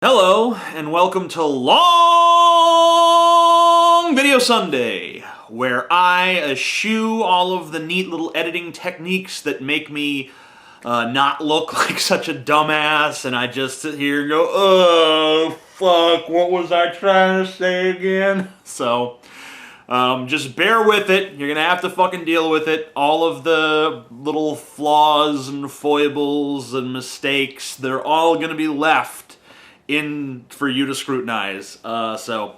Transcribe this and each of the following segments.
Hello, and welcome to Long Video Sunday, where I eschew all of the neat little editing techniques that make me not look like such a dumbass, and I just sit here and go, oh, fuck, what was I trying to say again? So, just bear with it. You're gonna have to fucking deal with it. All of the little flaws and foibles and mistakes, they're all gonna be left in for you to scrutinize. So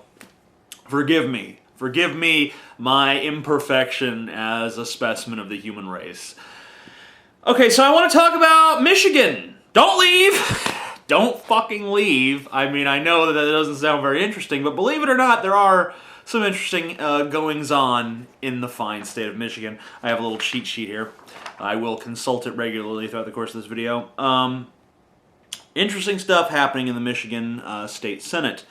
forgive me. Forgive me my imperfection as a specimen of the human race. Okay, so I want to talk about Michigan. Don't leave. Don't fucking leave. I mean, I know that doesn't sound very interesting, but believe it or not, there are some interesting goings-on in the fine state of Michigan. I have a little cheat sheet here. I will consult it regularly throughout the course of this video. Interesting stuff happening in the Michigan State Senate.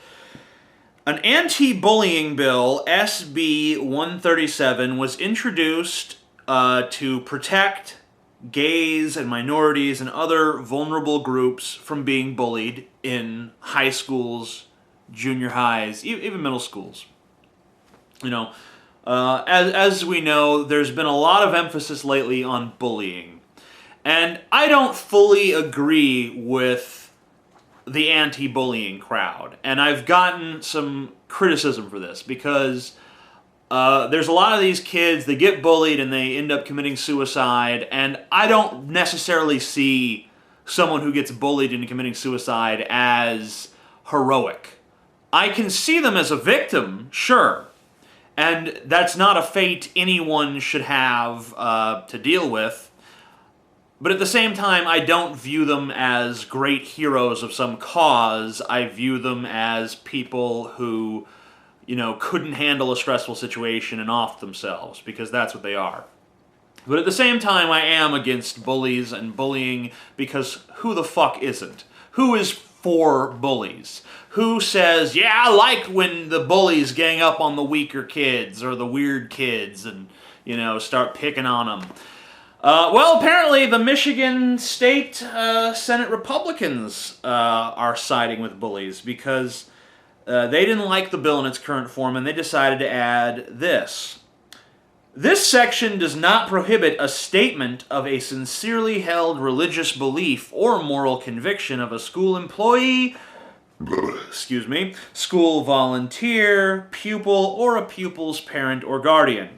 An anti-bullying bill, SB 137, was introduced to protect gays and minorities and other vulnerable groups from being bullied in high schools, junior highs, even middle schools. You know, as we know, there's been a lot of emphasis lately on bullying. And I don't fully agree with the anti-bullying crowd. And I've gotten some criticism for this because there's a lot of these kids, they get bullied and they end up committing suicide. And I don't necessarily see someone who gets bullied into committing suicide as heroic. I can see them as a victim, sure. And that's not a fate anyone should have to deal with. But at the same time, I don't view them as great heroes of some cause. I view them as people who, you know, couldn't handle a stressful situation and off themselves, because that's what they are. But at the same time, I am against bullies and bullying, because who the fuck isn't? Who is for bullies? Who says, yeah, I like when the bullies gang up on the weaker kids or the weird kids and, you know, start picking on them? Well, apparently the Michigan State Senate Republicans are siding with bullies because they didn't like the bill in its current form and they decided to add this. This section does not prohibit a statement of a sincerely held religious belief or moral conviction of a school employee, excuse me, school volunteer, pupil, or a pupil's parent or guardian.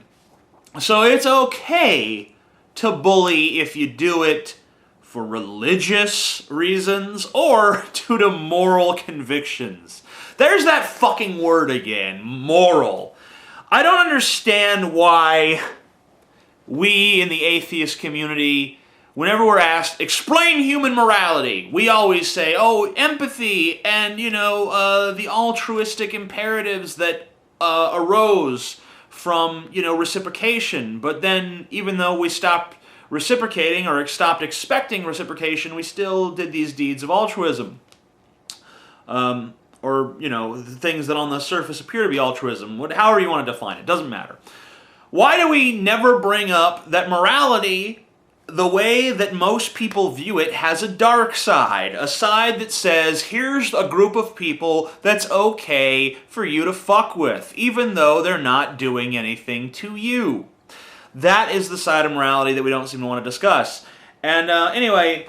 So it's okay to bully if you do it for religious reasons or due to moral convictions. There's that fucking word again, moral. I don't understand why we in the atheist community, whenever we're asked, explain human morality, we always say, oh, empathy and, you know, the altruistic imperatives that arose from, you know, reciprocation. But then, even though we stopped reciprocating or stopped expecting reciprocation, we still did these deeds of altruism. Or, you know, things that on the surface appear to be altruism. However you want to define it, doesn't matter. Why do we never bring up that morality, the way that most people view it, has a dark side? A side that says, here's a group of people that's okay for you to fuck with, even though they're not doing anything to you. That is the side of morality that we don't seem to want to discuss. And anyway,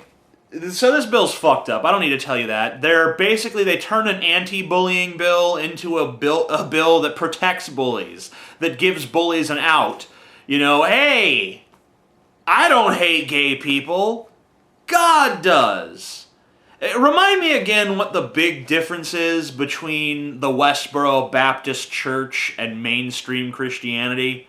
so this bill's fucked up. I don't need to tell you that. They turned an anti-bullying bill into a bill that protects bullies, that gives bullies an out. You know, hey, I don't hate gay people. God does. Remind me again what the big difference is between the Westboro Baptist Church and mainstream Christianity.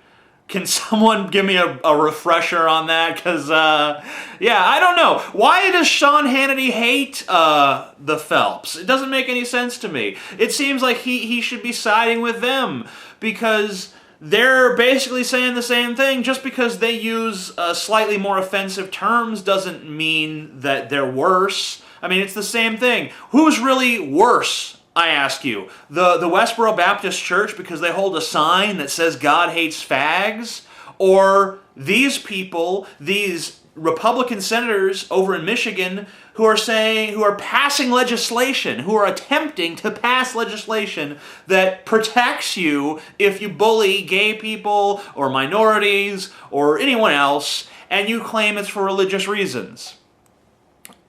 Can someone give me a refresher on that? Because, yeah, I don't know. Why does Sean Hannity hate the Phelps? It doesn't make any sense to me. It seems like he should be siding with them because they're basically saying the same thing. Just because they use slightly more offensive terms doesn't mean that they're worse. I mean, it's the same thing. Who's really worse? I ask you, the Westboro Baptist Church because they hold a sign that says God hates fags? Or these people, these Republican senators over in Michigan who are passing legislation, who are attempting to pass legislation that protects you if you bully gay people or minorities or anyone else and you claim it's for religious reasons.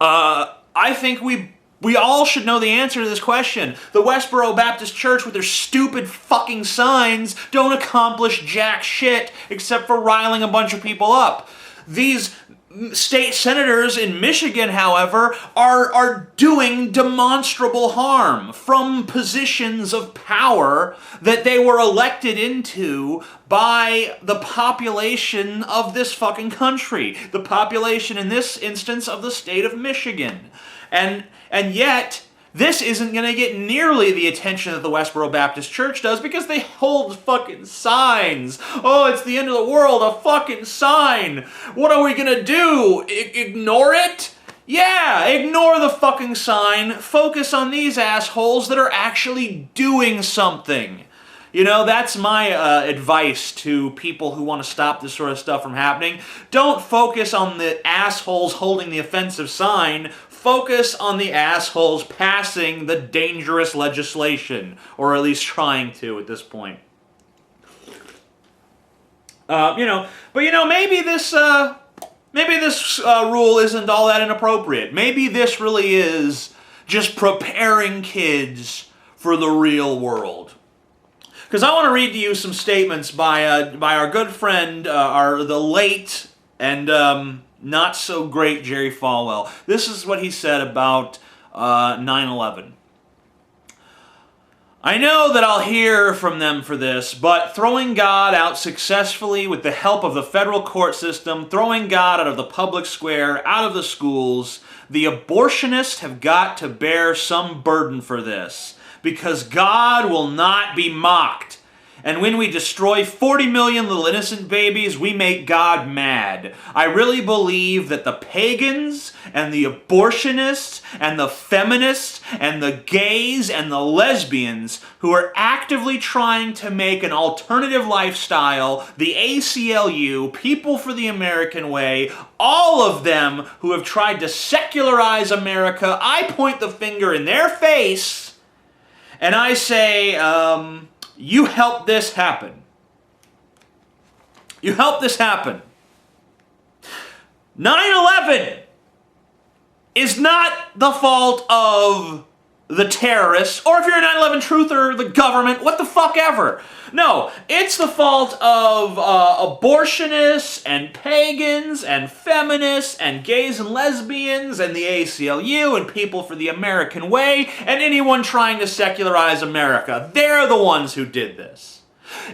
I think we all should know the answer to this question. The Westboro Baptist Church with their stupid fucking signs don't accomplish jack shit except for riling a bunch of people up. These state senators in Michigan, however, are doing demonstrable harm from positions of power that they were elected into by the population of this fucking country. The population, in this instance, of the state of Michigan. And yet, this isn't going to get nearly the attention that the Westboro Baptist Church does because they hold fucking signs. Oh, it's the end of the world, a fucking sign. What are we going to do? Ignore it? Yeah, ignore the fucking sign. Focus on these assholes that are actually doing something. You know, that's my advice to people who want to stop this sort of stuff from happening. Don't focus on the assholes holding the offensive sign. Focus on the assholes passing the dangerous legislation, or at least trying to at this point. Maybe this rule isn't all that inappropriate. Maybe this really is just preparing kids for the real world. Because I want to read to you some statements by our good friend, the late and not so great Jerry Falwell. This is what he said about 9/11. I know that I'll hear from them for this, but throwing God out successfully with the help of the federal court system, throwing God out of the public square, out of the schools, the abortionists have got to bear some burden for this, because God will not be mocked. And when we destroy 40 million little innocent babies, we make God mad. I really believe that the pagans and the abortionists and the feminists and the gays and the lesbians who are actively trying to make an alternative lifestyle, the ACLU, People for the American Way, all of them who have tried to secularize America, I point the finger in their face and I say, you helped this happen. You helped this happen. 9/11 is not the fault of the terrorists, or if you're a 9/11 truther, the government, what the fuck ever. No, it's the fault of abortionists and pagans and feminists and gays and lesbians and the ACLU and People for the American Way and anyone trying to secularize America. They're the ones who did this.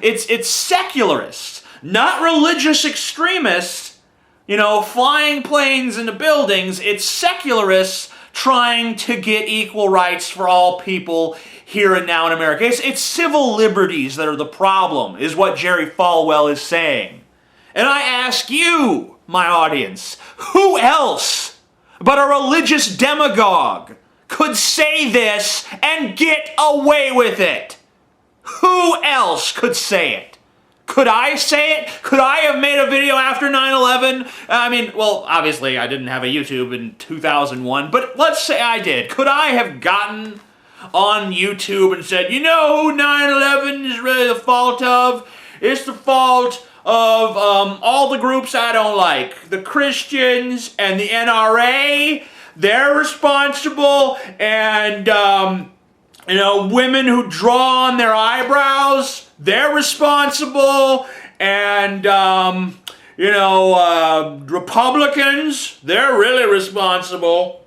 It's secularists, not religious extremists, flying planes into buildings. It's secularists trying to get equal rights for all people here and now in America. It's civil liberties that are the problem, is what Jerry Falwell is saying. And I ask you, my audience, who else but a religious demagogue could say this and get away with it? Who else could say it? Could I say it? Could I have made a video after 9/11? Obviously I didn't have a YouTube in 2001, but let's say I did. Could I have gotten on YouTube and said, who 9/11 is really the fault of? It's the fault of all the groups I don't like. The Christians and the NRA, they're responsible, and women who draw on their eyebrows, they're responsible, and Republicans, they're really responsible.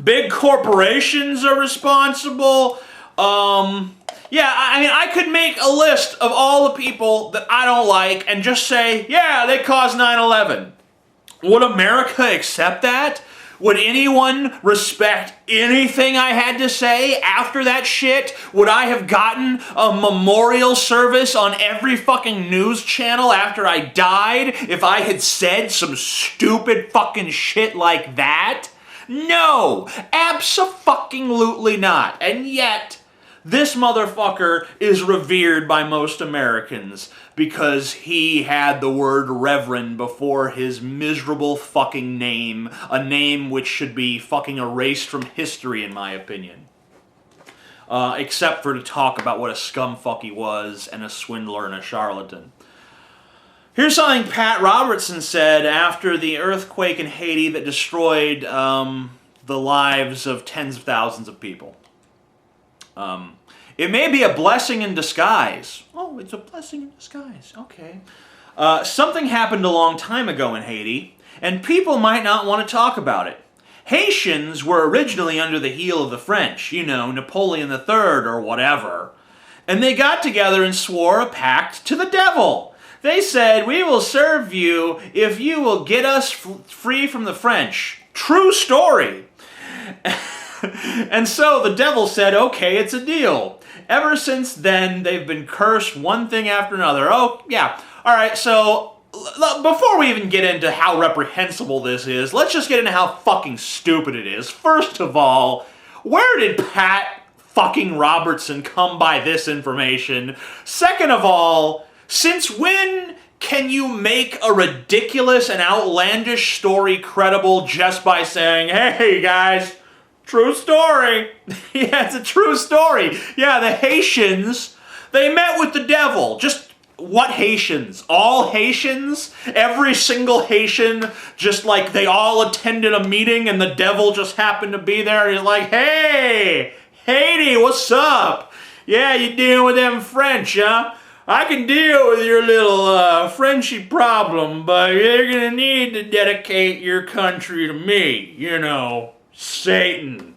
Big corporations are responsible. I could make a list of all the people that I don't like and just say, yeah, they caused 9/11. Would America accept that? Would anyone respect anything I had to say after that shit? Would I have gotten a memorial service on every fucking news channel after I died if I had said some stupid fucking shit like that? No, abso-fucking-lutely not. And yet, This motherfucker is revered by most Americans because he had the word Reverend before his miserable fucking name, a name which should be fucking erased from history, in my opinion. Except for to talk about what a scumfuck he was, and a swindler and a charlatan. Here's something Pat Robertson said after the earthquake in Haiti that destroyed the lives of tens of thousands of people. It may be a blessing in disguise. Oh, it's a blessing in disguise. Okay. Something happened a long time ago in Haiti, and people might not want to talk about it. Haitians were originally under the heel of the French, you know, Napoleon III or whatever. And they got together and swore a pact to the devil. They said, "We will serve you if you will get us free from the French." True story. And so the devil said, "Okay, it's a deal." Ever since then, they've been cursed one thing after another. Oh, yeah. All right, so before we even get into how reprehensible this is, let's just get into how fucking stupid it is. First of all, where did Pat fucking Robertson come by this information? Second of all, since when can you make a ridiculous and outlandish story credible just by saying, "Hey guys, true story"? Yeah, it's a true story. Yeah, the Haitians, they met with the devil. Just what Haitians? All Haitians? Every single Haitian, just like they all attended a meeting and the devil just happened to be there and he's like, "Hey, Haiti, what's up? Yeah, you dealing with them French, huh? I can deal with your little Frenchy problem, but you're gonna need to dedicate your country to me. You know, Satan."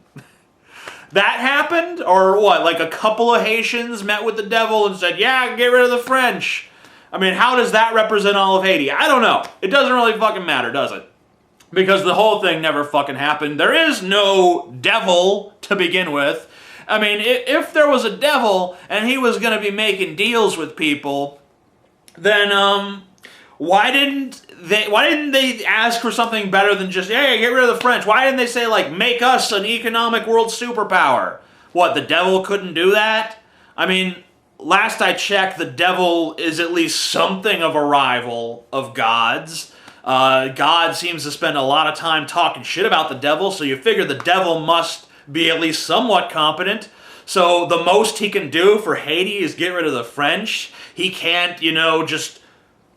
That happened? Or what, like a couple of Haitians met with the devil and said, "Yeah, get rid of the French"? I mean, how does that represent all of Haiti? I don't know. It doesn't really fucking matter, does it? Because the whole thing never fucking happened. There is no devil to begin with. I mean, if there was a devil and he was going to be making deals with people, then why didn't they ask for something better than just, "Hey, get rid of the French"? Why didn't they say, like, "Make us an economic world superpower"? What, the devil couldn't do that? I mean, last I checked, the devil is at least something of a rival of God's. God seems to spend a lot of time talking shit about the devil, so you figure the devil must be at least somewhat competent. So the most he can do for Haiti is get rid of the French. He can't, you know, just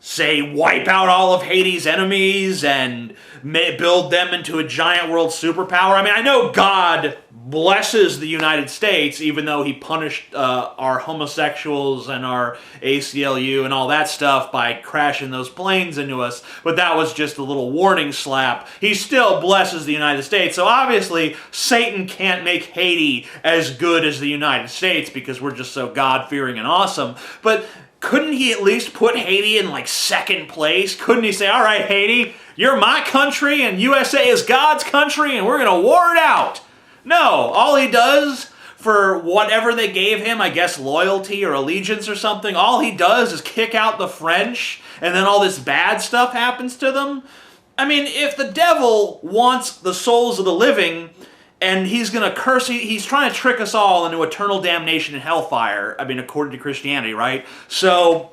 say wipe out all of Haiti's enemies and build them into a giant world superpower. I mean, I know God blesses the United States, even though he punished our homosexuals and our ACLU and all that stuff by crashing those planes into us, but that was just a little warning slap. He still blesses the United States, so obviously Satan can't make Haiti as good as the United States because we're just so God-fearing and awesome. But couldn't he at least put Haiti in, like, second place? Couldn't he say, "All right, Haiti, you're my country and USA is God's country and we're going to war it out"? No, all he does for whatever they gave him, I guess loyalty or allegiance or something, all he does is kick out the French and then all this bad stuff happens to them. I mean, if the devil wants the souls of the living and he's going to curse, he's trying to trick us all into eternal damnation and hellfire, I mean, according to Christianity, right? So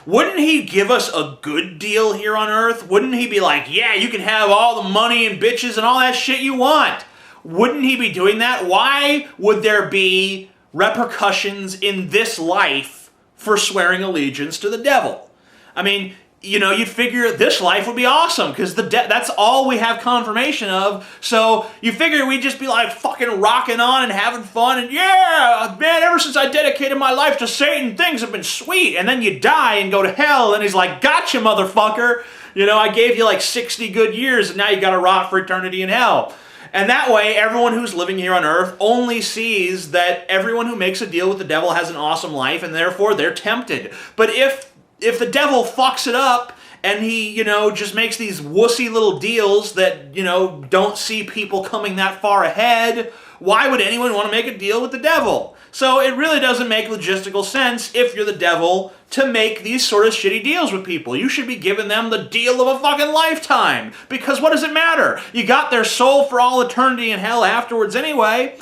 wouldn't he give us a good deal here on earth? Wouldn't he be like, "Yeah, you can have all the money and bitches and all that shit you want"? Wouldn't he be doing that? Why would there be repercussions in this life for swearing allegiance to the devil? I mean, you know, you'd figure this life would be awesome because that's all we have confirmation of. So you figure we'd just be like fucking rocking on and having fun and, "Yeah, man, ever since I dedicated my life to Satan, things have been sweet." And then you die and go to hell and he's like, "Gotcha, motherfucker. You know, I gave you like 60 good years and now you gotta rot for eternity in hell." And that way, everyone who's living here on earth only sees that everyone who makes a deal with the devil has an awesome life, and therefore they're tempted. But if the devil fucks it up, and he, you know, just makes these wussy little deals that, you know, don't see people coming that far ahead, why would anyone want to make a deal with the devil? So it really doesn't make logistical sense, if you're the devil, to make these sort of shitty deals with people. You should be giving them the deal of a fucking lifetime. Because what does it matter? You got their soul for all eternity in hell afterwards anyway.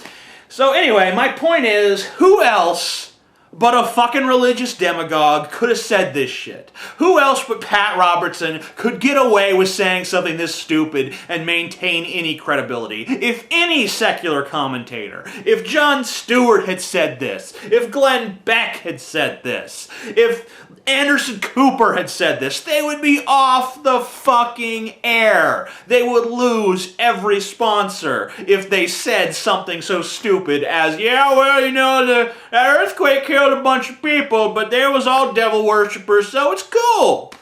So anyway, my point is, who else but a fucking religious demagogue could have said this shit? Who else but Pat Robertson could get away with saying something this stupid and maintain any credibility? If any secular commentator, if Jon Stewart had said this, if Glenn Beck had said this, if Anderson Cooper had said this, they would be off the fucking air. They would lose every sponsor if they said something so stupid as, yeah, well, you know, the earthquake killed a bunch of people, but they was all devil worshippers, so it's cool.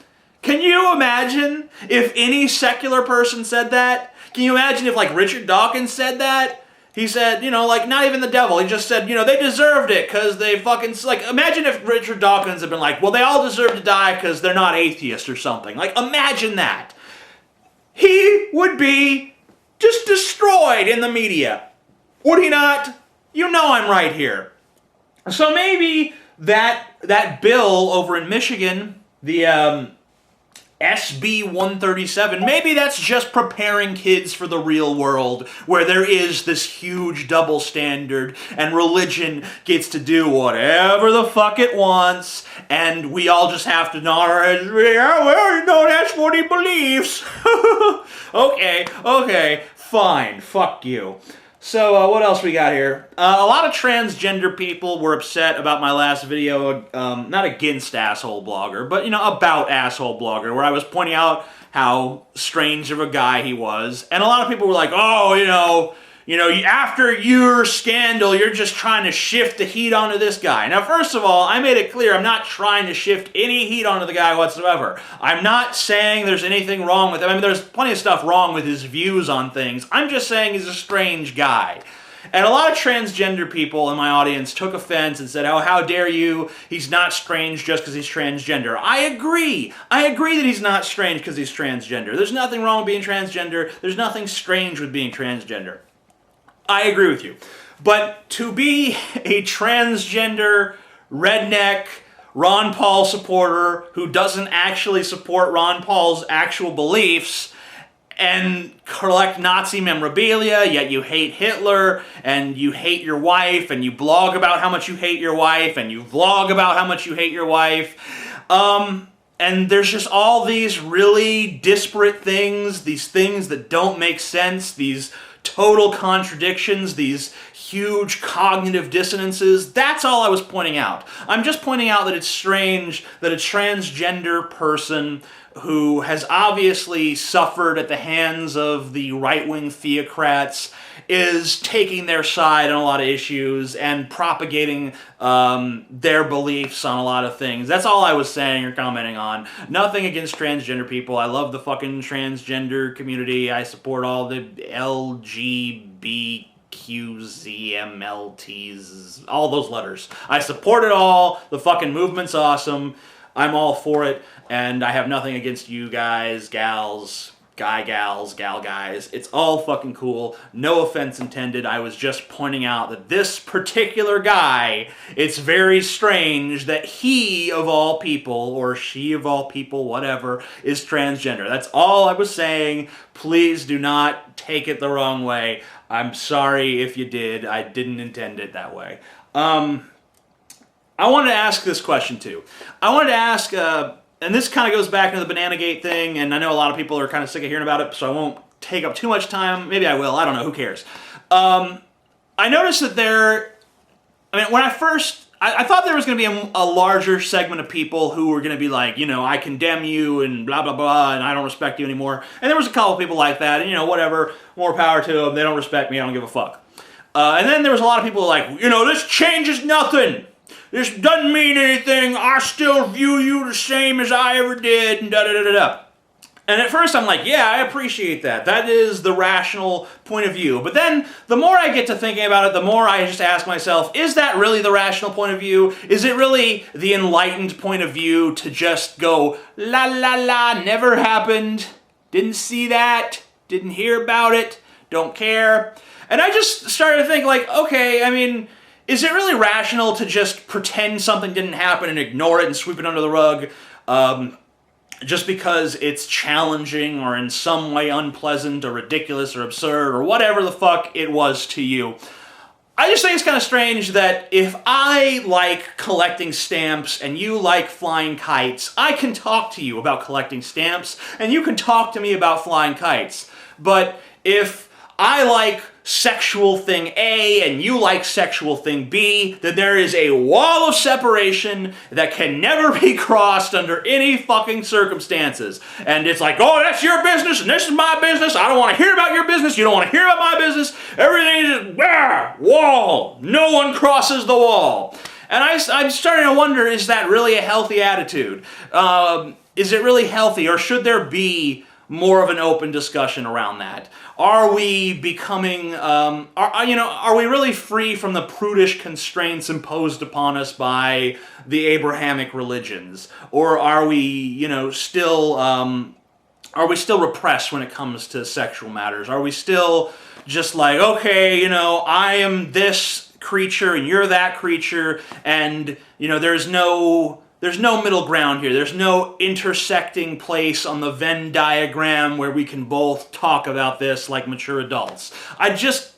Can you imagine if any secular person said that? Can you imagine if, like, Richard Dawkins said that? He said, you know, like, not even the devil. He just said, you know, they deserved it because they fucking, like, imagine if Richard Dawkins had been like, well, they all deserve to die because they're not atheists or something. Like, imagine that. He would be just destroyed in the media. Would he not? You know I'm right here. So maybe that bill over in Michigan, the SB 137, maybe that's just preparing kids for the real world where there is this huge double standard and religion gets to do whatever the fuck it wants and we all just have to nod our heads, yeah, well, you know, that's what he believes. Okay, fine, fuck you. So, what else we got here? A lot of transgender people were upset about my last video, not against Asshole Blogger, but, you know, about Asshole Blogger, where I was pointing out how strange of a guy he was. And a lot of people were like, oh, you know, after your scandal, you're just trying to shift the heat onto this guy. Now, first of all, I made it clear I'm not trying to shift any heat onto the guy whatsoever. I'm not saying there's anything wrong with him. I mean, there's plenty of stuff wrong with his views on things. I'm just saying he's a strange guy. And a lot of transgender people in my audience took offense and said, oh, how dare you? He's not strange just because he's transgender. I agree. I agree that he's not strange because he's transgender. There's nothing wrong with being transgender. There's nothing strange with being transgender. I agree with you. But to be a transgender, redneck, Ron Paul supporter who doesn't actually support Ron Paul's actual beliefs and collect Nazi memorabilia, yet you hate Hitler, and you hate your wife, and you blog about how much you hate your wife, and you vlog about how much you hate your wife, and there's just all these really disparate things, these things that don't make sense, these total contradictions, these huge cognitive dissonances. That's all I was pointing out. I'm just pointing out that it's strange that a transgender person who has obviously suffered at the hands of the right-wing theocrats is taking their side on a lot of issues and propagating their beliefs on a lot of things. That's all I was saying or commenting on. Nothing against transgender people. I love the fucking transgender community. I support all the LGBTQZMLTs, all those letters. I support it all. The fucking movement's awesome. I'm all for it, and I have nothing against you guys, gals, gals, gal guys. It's all fucking cool. No offense intended. I was just pointing out that this particular guy, it's very strange that he of all people, or she of all people, whatever, is transgender. That's all I was saying. Please do not take it the wrong way. I'm sorry if you did. I didn't intend it that way. I wanted to ask this question too. I wanted to ask, and this kind of goes back to the Bananagate thing, and I know a lot of people are kind of sick of hearing about it, so I won't take up too much time. Maybe I will. I don't know. Who cares? I noticed that when I first, I thought there was going to be a larger segment of people who were going to be like, you know, I condemn you and blah, blah, blah, and I don't respect you anymore. And there was a couple of people like that, and, you know, whatever, more power to them. They don't respect me. I don't give a fuck. And then there was a lot of people like, you know, this changes nothing. This doesn't mean anything. I still view you the same as I ever did, and da-da-da-da-da. And at first I'm like, yeah, I appreciate that. That is the rational point of view. But then the more I get to thinking about it, the more I just ask myself, is that really the rational point of view? Is it really the enlightened point of view to just go, la la la, never happened, didn't see that, didn't hear about it, don't care? And I just started to think like, okay, I mean, is it really rational to just pretend something didn't happen and ignore it and sweep it under the rug just because it's challenging or in some way unpleasant or ridiculous or absurd or whatever the fuck it was to you? I just think it's kind of strange that if I like collecting stamps and you like flying kites, I can talk to you about collecting stamps and you can talk to me about flying kites. But if I like sexual thing A and you like sexual thing B, then there is a wall of separation that can never be crossed under any fucking circumstances. And it's like, oh, that's your business and this is my business. I don't want to hear about your business. You don't want to hear about my business. Everything is just, wall. No one crosses the wall. And I'm starting to wonder, is that really a healthy attitude? Is it really healthy, or should there be more of an open discussion around that? Are we becoming, are we really free from the prudish constraints imposed upon us by the Abrahamic religions? Or are we, still repressed when it comes to sexual matters? Are we still just like, okay, I am this creature and you're that creature, and, there's no middle ground here. There's no intersecting place on the Venn diagram where we can both talk about this like mature adults. I just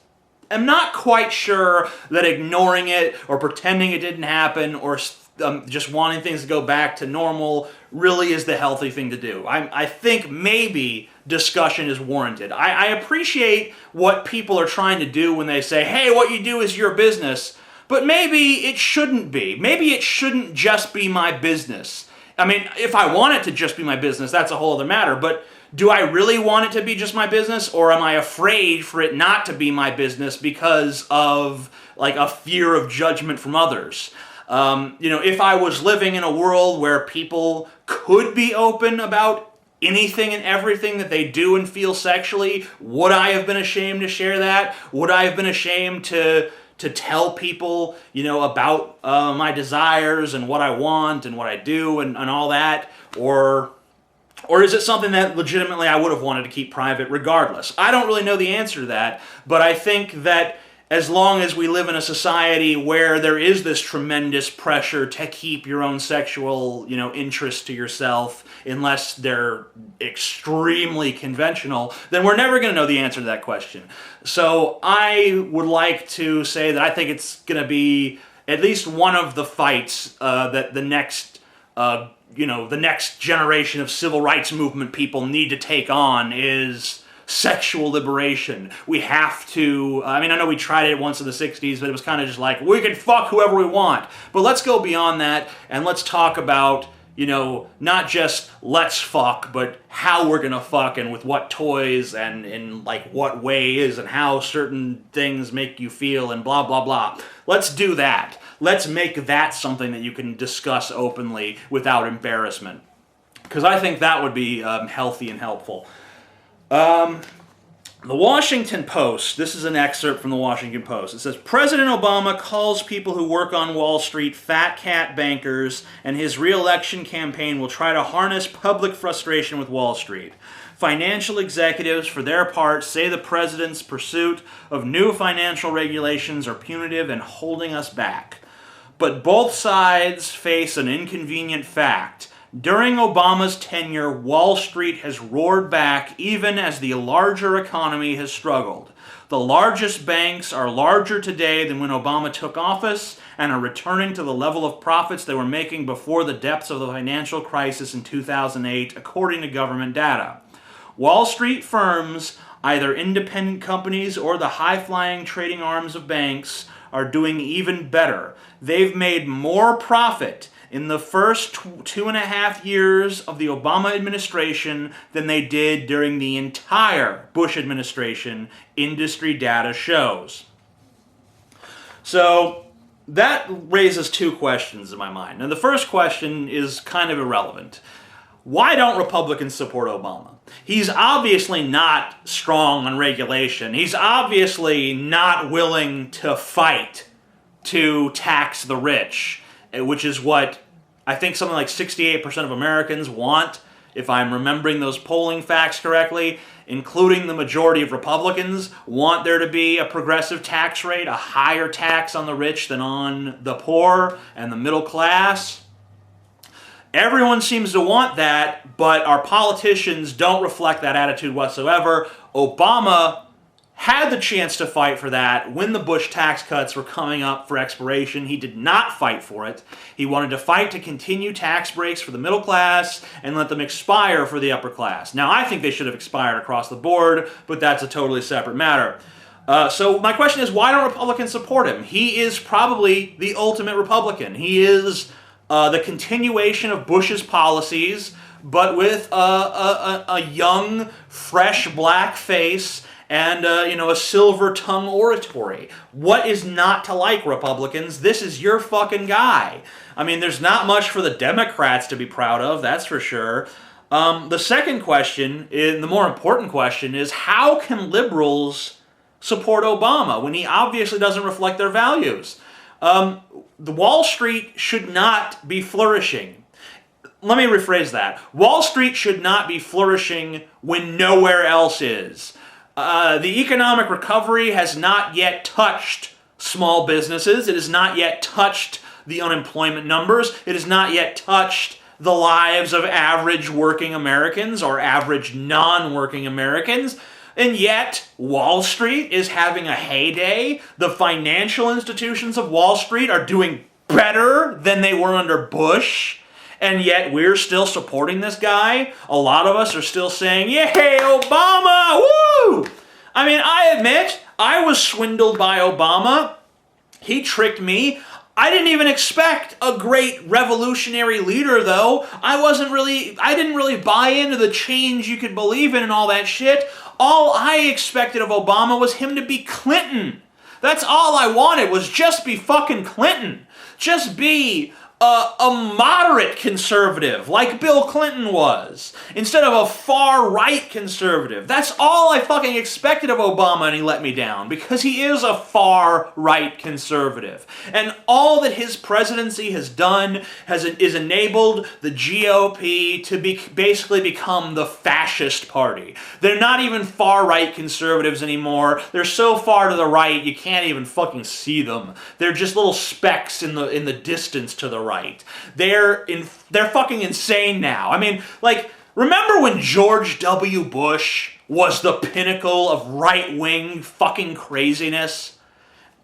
am not quite sure that ignoring it or pretending it didn't happen or just wanting things to go back to normal really is the healthy thing to do. I think maybe discussion is warranted. I appreciate what people are trying to do when they say, hey, what you do is your business. But maybe it shouldn't be. Maybe it shouldn't just be my business. I mean, if I want it to just be my business, that's a whole other matter. But do I really want it to be just my business? Or am I afraid for it not to be my business because of like a fear of judgment from others? If I was living in a world where people could be open about anything and everything that they do and feel sexually, would I have been ashamed to share that? Would I have been ashamed to tell people, about my desires and what I want and what I do and all that? Or is it something that legitimately I would have wanted to keep private regardless? I don't really know the answer to that, but I think that as long as we live in a society where there is this tremendous pressure to keep your own sexual, interest to yourself, unless they're extremely conventional, then we're never going to know the answer to that question. So I would like to say that I think it's going to be at least one of the fights that the next generation of civil rights movement people need to take on is sexual liberation. We have to, I know we tried it once in the 60s, but it was kind of just like, we can fuck whoever we want. But let's go beyond that, and let's talk about, not just let's fuck, but how we're gonna fuck, and with what toys, and in like what ways, and how certain things make you feel, and blah, blah, blah. Let's do that. Let's make that something that you can discuss openly without embarrassment. Because I think that would be healthy and helpful. The Washington Post, this is an excerpt from the Washington Post. It says, President Obama calls people who work on Wall Street fat cat bankers, and his re-election campaign will try to harness public frustration with Wall Street. Financial executives, for their part, say the president's pursuit of new financial regulations are punitive and holding us back. But both sides face an inconvenient fact. During Obama's tenure, Wall Street has roared back even as the larger economy has struggled. The largest banks are larger today than when Obama took office and are returning to the level of profits they were making before the depths of the financial crisis in 2008, according to government data. Wall Street firms, either independent companies or the high-flying trading arms of banks, are doing even better. They've made more profit in the first 2.5 years of the Obama administration than they did during the entire Bush administration, industry data shows. So that raises two questions in my mind. And the first question is kind of irrelevant. Why don't Republicans support Obama? He's obviously not strong on regulation. He's obviously not willing to fight to tax the rich, which is what I think something like 68% of Americans want, if I'm remembering those polling facts correctly, including the majority of Republicans, want there to be a progressive tax rate, a higher tax on the rich than on the poor and the middle class. Everyone seems to want that, but our politicians don't reflect that attitude whatsoever. Obama had the chance to fight for that when the Bush tax cuts were coming up for expiration. He did not fight for it. He wanted to fight to continue tax breaks for the middle class and let them expire for the upper class. Now, I think they should have expired across the board, but that's a totally separate matter. So my question is, why don't Republicans support him? He is probably the ultimate Republican. He is the continuation of Bush's policies, but with a young, fresh black face and a silver-tongue oratory. What is not to like, Republicans? This is your fucking guy. I mean, there's not much for the Democrats to be proud of, that's for sure. The second question, and the more important question, is how can liberals support Obama when he obviously doesn't reflect their values? The Wall Street should not be flourishing. Let me rephrase that. Wall Street should not be flourishing when nowhere else is. The economic recovery has not yet touched small businesses. It has not yet touched the unemployment numbers. It has not yet touched the lives of average working Americans or average non-working Americans. And yet, Wall Street is having a heyday. The financial institutions of Wall Street are doing better than they were under Bush. And yet, we're still supporting this guy. A lot of us are still saying, yay, Obama, woo! I mean, I admit, I was swindled by Obama. He tricked me. I didn't even expect a great revolutionary leader, though. I didn't really buy into the change you could believe in and all that shit. All I expected of Obama was him to be Clinton. That's all I wanted, was just be fucking Clinton. Just be a moderate conservative, like Bill Clinton was, instead of a far-right conservative. That's all I fucking expected of Obama, and he let me down, because he is a far-right conservative. And all that his presidency has done is enabled the GOP to basically become the fascist party. They're not even far-right conservatives anymore. They're so far to the right, you can't even fucking see them. They're just little specks in the distance to the right. They're fucking insane now. I mean, like, remember when George W. Bush was the pinnacle of right-wing fucking craziness?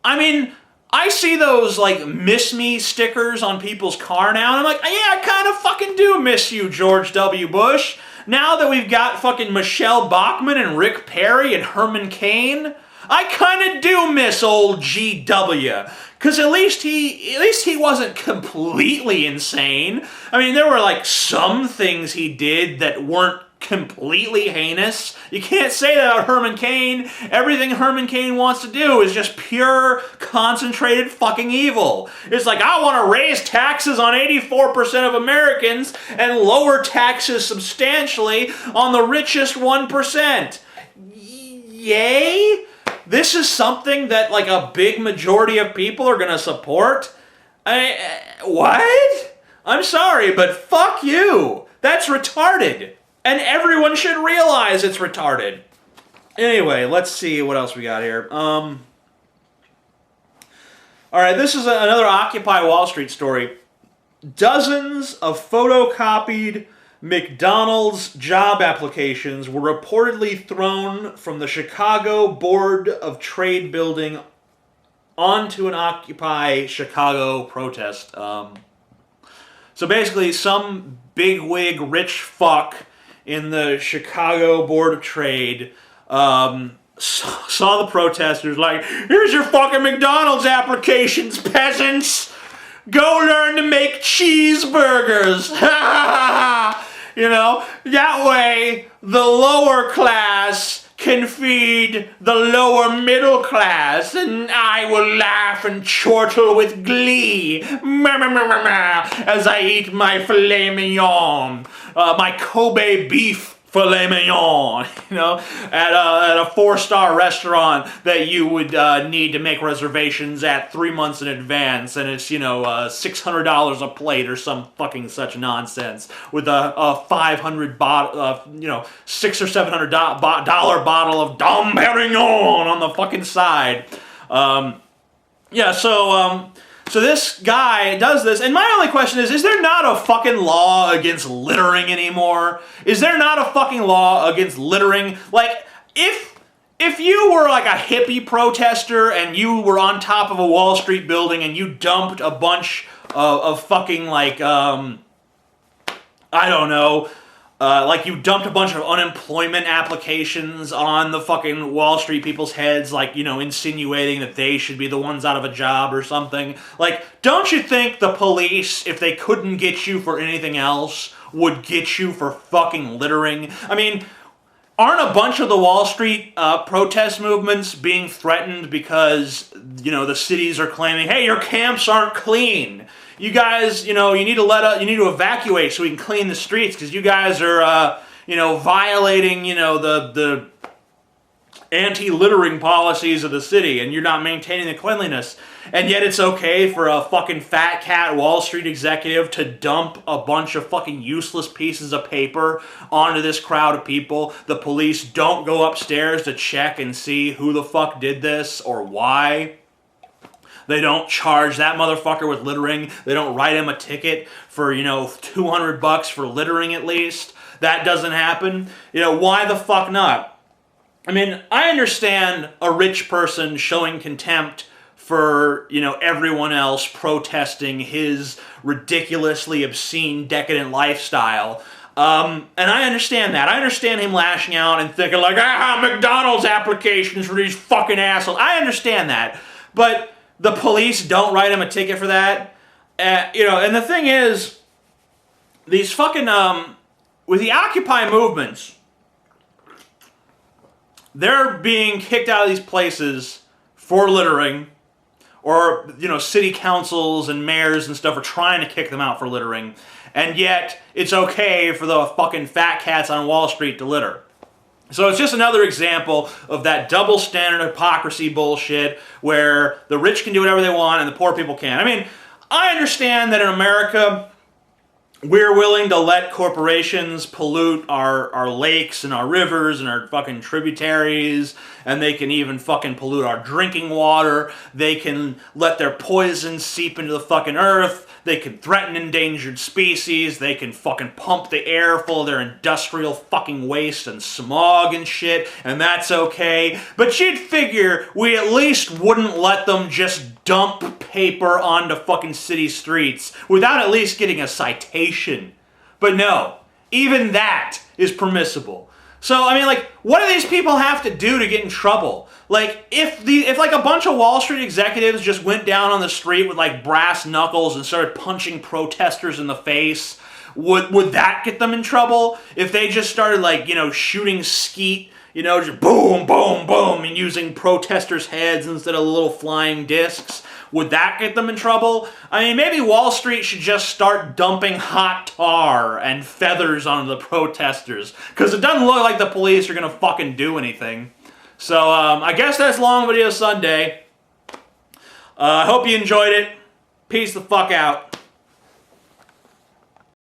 I mean, I see those, like, miss me stickers on people's car now, and I'm like, yeah, I kind of fucking do miss you, George W. Bush. Now that we've got fucking Michelle Bachmann and Rick Perry and Herman Cain, I kind of do miss old GW. Because at least he wasn't completely insane. I mean, there were like some things he did that weren't completely heinous. You can't say that about Herman Cain. Everything Herman Cain wants to do is just pure, concentrated fucking evil. It's like, I want to raise taxes on 84% of Americans and lower taxes substantially on the richest 1%. Yay? This is something that, like, a big majority of people are going to support? What? I'm sorry, but fuck you. That's retarded. And everyone should realize it's retarded. Anyway, let's see what else we got here. Alright, this is another Occupy Wall Street story. Dozens of photocopied McDonald's job applications were reportedly thrown from the Chicago Board of Trade building onto an Occupy Chicago protest. So basically, some bigwig rich fuck in the Chicago Board of Trade saw the protesters like, here's your fucking McDonald's applications, peasants! Go learn to make cheeseburgers! You know, that way the lower class can feed the lower middle class, and I will laugh and chortle with glee as I eat my filet mignon, my Kobe beef filet mignon, you know, at a 4-star restaurant that you would need to make reservations at 3 months in advance, and it's, you know, $600 a plate or some fucking such nonsense, with a 500 bottle, you know, $600 or $700 dollar bottle of Dom Perignon on the fucking side. Yeah, so this guy does this, and my only question is there not a fucking law against littering anymore? Is there not a fucking law against littering? Like, if if you were like a hippie protester and you were on top of a Wall Street building and you dumped a bunch of fucking like, I don't know, like you dumped a bunch of unemployment applications on the fucking Wall Street people's heads, like, you know, insinuating that they should be the ones out of a job or something. Like, don't you think the police, if they couldn't get you for anything else, would get you for fucking littering? I mean, aren't a bunch of the Wall Street protest movements being threatened because, you know, the cities are claiming, hey, your camps aren't clean. You guys, you know, you need to evacuate so we can clean the streets because you guys are, you know, violating, you know, the anti-littering policies of the city, and you're not maintaining the cleanliness. And yet it's okay for a fucking fat cat Wall Street executive to dump a bunch of fucking useless pieces of paper onto this crowd of people. The police don't go upstairs to check and see who the fuck did this or why. They don't charge that motherfucker with littering. They don't write him a ticket for, you know, $200 for littering at least. That doesn't happen. You know, why the fuck not? I mean, I understand a rich person showing contempt for, you know, everyone else protesting his ridiculously obscene, decadent lifestyle. And I understand that. I understand him lashing out and thinking like, McDonald's applications for these fucking assholes. I understand that. But the police don't write him a ticket for that. You know, and the thing is, these fucking, with the Occupy movements, they're being kicked out of these places for littering, or, you know, city councils and mayors and stuff are trying to kick them out for littering, and yet it's okay for the fucking fat cats on Wall Street to litter. So it's just another example of that double standard hypocrisy bullshit where the rich can do whatever they want and the poor people can't. I mean, I understand that in America, we're willing to let corporations pollute our lakes and our rivers and our fucking tributaries, and they can even fucking pollute our drinking water. They can let their poison seep into the fucking earth. They can threaten endangered species. They can fucking pump the air full of their industrial fucking waste and smog and shit, and that's okay. But you'd figure we at least wouldn't let them just dump paper onto fucking city streets without at least getting a citation. But no, even that is permissible. So, I mean, like, what do these people have to do to get in trouble? Like, if like a bunch of Wall Street executives just went down on the street with like brass knuckles and started punching protesters in the face, would that get them in trouble? If they just started like, you know, shooting skeet, you know, just boom, boom, boom, and using protesters' heads instead of little flying discs, would that get them in trouble? I mean, maybe Wall Street should just start dumping hot tar and feathers onto the protesters, because it doesn't look like the police are going to fucking do anything. So, I guess that's Long Video Sunday. I hope you enjoyed it. Peace the fuck out.